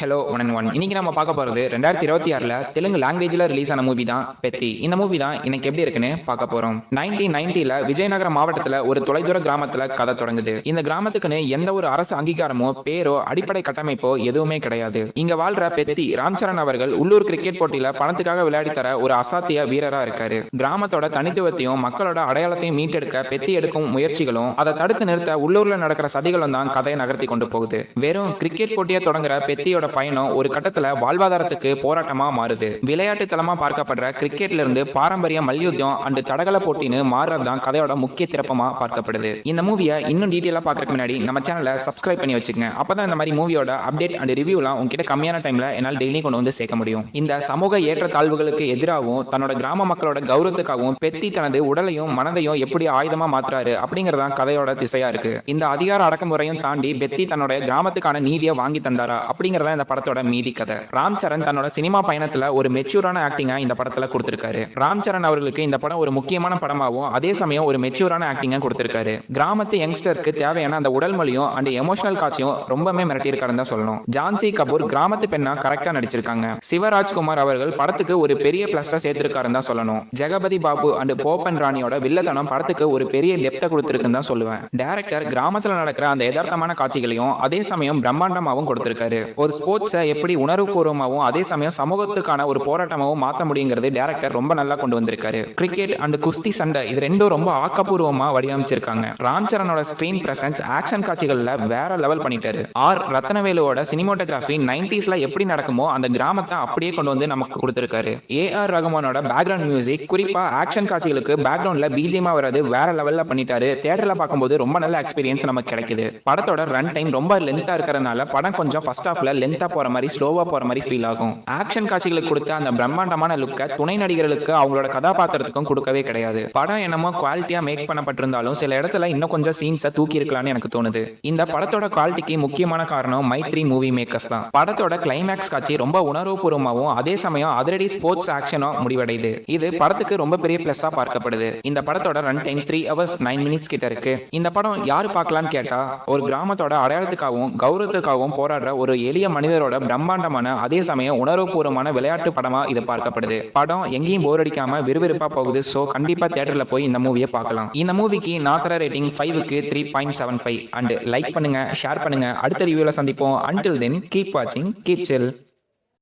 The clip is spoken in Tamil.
Hello one and one. இன்னைக்கு நம்ம பார்க்க போறது 2026ல தெலுங்கு லாங்குவேஜ்ல ரிலீஸ் ஆன மூவி தான் பெத்தி. இந்த மூவி தான் இன்னைக்கு எப்படி இருக்குன்னு பார்க்க போறோம். 1990ல விஜயநகர மாவட்டத்துல ஒரு தொலைதூர கிராமத்துல கதை தொடங்குது. இந்த கிராமத்துக்குன்னு எந்த ஒரு அரசு அங்கீகாரமோ பேரோ அடிப்படை கட்டமைப்போ எதுவுமே கிடையாது. இங்க வாழ்ற பெத்தி ராம்சரண் அவர்கள் உள்ளூர் கிரிக்கெட் போட்டியில பணத்துக்காக விளையாடி தர ஒரு அசாத்திய வீரரா இருக்காரு. கிராமத்தோட தனித்துவத்தையும் மக்களோட அடையாளத்தையும் மீட்டெடுக்க பெத்தி எடுக்கும் முயற்சிகளும் அதை தடுத்து நிறுத்த உள்ளூர்ல நடக்கிற சதிகளும் தான் கதையை நகர்த்தி கொண்டு போகுது. வெறும் கிரிக்கெட் போட்டியை தொடங்குற பெத்தியோட பயணம் ஒரு கட்டத்துல வாழ்வாதாரத்துக்கு போராட்டமா மாறுது. விளையாட்டு தளமா பார்க்கப்படுற கிரிக்கெட்ல இருந்து பாரம்பரிய மல்யுத்தம் அண்ட் தடகள போட்டின்னு மாறுறதுதான் கதையோட முக்கிய திறப்பமா பார்க்கப்படுது. இந்த மூவியை இன்னும் டீட்டெயிலா பார்க்கறதுக்கு முன்னாடி நம்ம சேனலை சப்ஸ்கிரைப் பண்ணி வச்சுக்கங்க. அப்பதான் இந்த மாதிரி மூவியோட அப்டேட் அண்ட் ரிவ்யூலாம் உங்ககிட்ட கம்மியான டைம்ல என்னால் டெய்லி கொண்டு வந்து சேர்க்க முடியும். இந்த சமூக ஏற்றத்தாழ்வுகளுக்கு எதிராகவும் தன்னோட கிராம மக்களோட கௌரவத்துக்காகவும் பெத்தி தனது உடலையும் மனதையும் எப்படி ஆயுதமா மாத்துறாரு அப்படிங்கறதான் கதையோட திசையா இருக்கு. இந்த அதிகார அடக்குமுறையும் தாண்டி பெத்தி தன்னோட கிராமத்துக்கான நீதியை வாங்கி தந்தாரா அப்படிங்கறத இந்த படத்தோட மீதி கதை. ராம் சரண் தன்னோட சினிமா பயணத்துல ஒரு மெச்சூரான ஆக்டிங்கா இந்த படத்துல கொடுத்திருக்காரு. ராம் சரண் அவர்களுக்கு இந்த படம் ஒரு முக்கியமான படமாகவும் அதே சமயம் ஒரு மெச்சூரான ஆக்டிங்கா கொடுத்திருக்காரு. கிராமத்து யங்ஸ்டருக்கு தேவையான அந்த உடல் மொழியும் அண்ட் எமோஷனல் காட்சியும் ரொம்பவே மிரட்டியிருக்காருன்னு தான் சொல்லணும். ஜான்சி கபூர் கிராமத்து பெண்ணா கரெக்டா நடிச்சிருக்காங்க. சிவராஜ்குமார் அவர்கள் படத்துக்கு ஒரு பெரிய பிளஸ் சேர்த்திருக்காருன்னு தான் சொல்லணும். ஜெகபதி பாபு அண்ட் போப்பன் ராணியோட வில்லத்தனம் படத்துக்கு ஒரு பெரிய டெப்த கொடுத்திருக்குன்னு தான் சொல்லுவேன். டைரக்டர் கிராமத்துல நடக்கிற அந்த யதார்த்தமான காட்சிகளையும் அதே சமயம் பிரம்மாண்டமாகவும் கொடுத்திருக்காரு. ஒரு ஸ்போர்ட்ஸை எப்படி உணர்வுபூர்வமாகவும் அதே சமயம் சமூகத்துக்கான ஒரு போராட்டமாகவும் மாற்ற முடியுங்கிறது டைரக்டர் ரொம்ப நல்லா கொண்டு வந்திருக்காரு. கிரிக்கெட் அண்ட் குஸ்தி சண்டை இது ரெண்டும் ரொம்ப ஆக்கப்பூர்வமா வடிவமைச்சிருக்காங்க. ராம் சரணோட ஸ்கிரீன் பிரசன்ஸ் ஆக்ஷன் காட்சிகள்ல வேற லெவல் பண்ணிட்டாரு. ரத்னவேலுவோட சினிமோட்டோகிராஃபி 90ஸ்ல எப்படி நடக்குமோ அந்த கிராமத்தை அப்படியே கொண்டு வந்து நமக்கு கொடுத்திருக்காரு. ஏஆர் ரகுமானோட பேக்ரவுண்ட் மியூசிக் குறிப்பா ஆக்ஷன் காட்சிகளுக்கு பேக்ரவுண்ட்ல பிஜிஎம் வர்றது வேற லெவல்ல பண்ணிட்டாரு. தியேட்டர்ல பார்க்கும்போது ரொம்ப நல்ல எக்ஸ்பீரியன்ஸ் நமக்கு கிடைக்குது. படத்தோட ரன் டைம் ரொம்ப லென்த்தா இருக்கிறதுனால படம் கொஞ்சம் ஃபர்ஸ்ட் ஹாஃப்ல லென்த்தா போற மாதிரி ஸ்லோவா போற மாதிரி ஃபீல் ஆகும். ஆக்ஷன் காட்சிகளுக்கு கொடுத்த அந்த பிரம்மாண்டமான லுக்க துணை நடிகர்களுக்கு அவங்களோட கதாபாத்திரத்துக்கும் கொடுக்கவே கிடையாது. படம் என்னமோ குவாலிட்டியா மேக் பண்ணப்பட்டிருந்தாலும் சில இடத்துல இன்னும் கொஞ்சம் சீன்ஸை தூக்கி இருக்கலாம்னு எனக்கு தோணுது. இந்த படத்தோட குவாலிட்டிக்கு முக்கியமான காரணம் மைத்ரி மூவி மேக்கர்ஸ் தான். படத்தோட கிளைமேக்ஸ் காட்சி ரொம்ப உணர்வுபூர்வமாகவும் அதே சமயம் அதிரடி ஸ்போர்ட்ஸ் ஆக்ஷனும் முடிவடையுது. இது படத்துக்கு ரொம்ப பெரிய பிளஸ்ஸா பார்க்கப்படுது. இந்த படத்தோட ரன் டைம் 3 hours 9 minutes கிட்ட இருக்கு. இந்த படம் யாரு பார்க்கலாம்னு கேட்டா ஒரு கிராமத்தோட அடையாளத்துக்காகவும் கௌரவத்துக்காகவும் போராடுற ஒரு எளிய மனிதரோட பிரம்மாண்டமான அதே சமயம் உணர்வுபூர்வமான விளையாட்டு படமா இது பார்க்கப்படுது. படம் எங்கேயும் போர் அடிக்காம விறுவிறுப்பா போகுது. சோ கண்டிப்பா தியேட்டர்ல போய் இந்த மூவியை பார்க்கலாம். இந்த மூவிக்கு நான் தர ரேட்டிங் 5க்கு 3.75 அண்ட் லைக் பண்ணுங்க, ஷேர் பண்ணுங்க. அடுத்த ரிவ்யூல சந்திப்போம். until then keep watching, keep chill.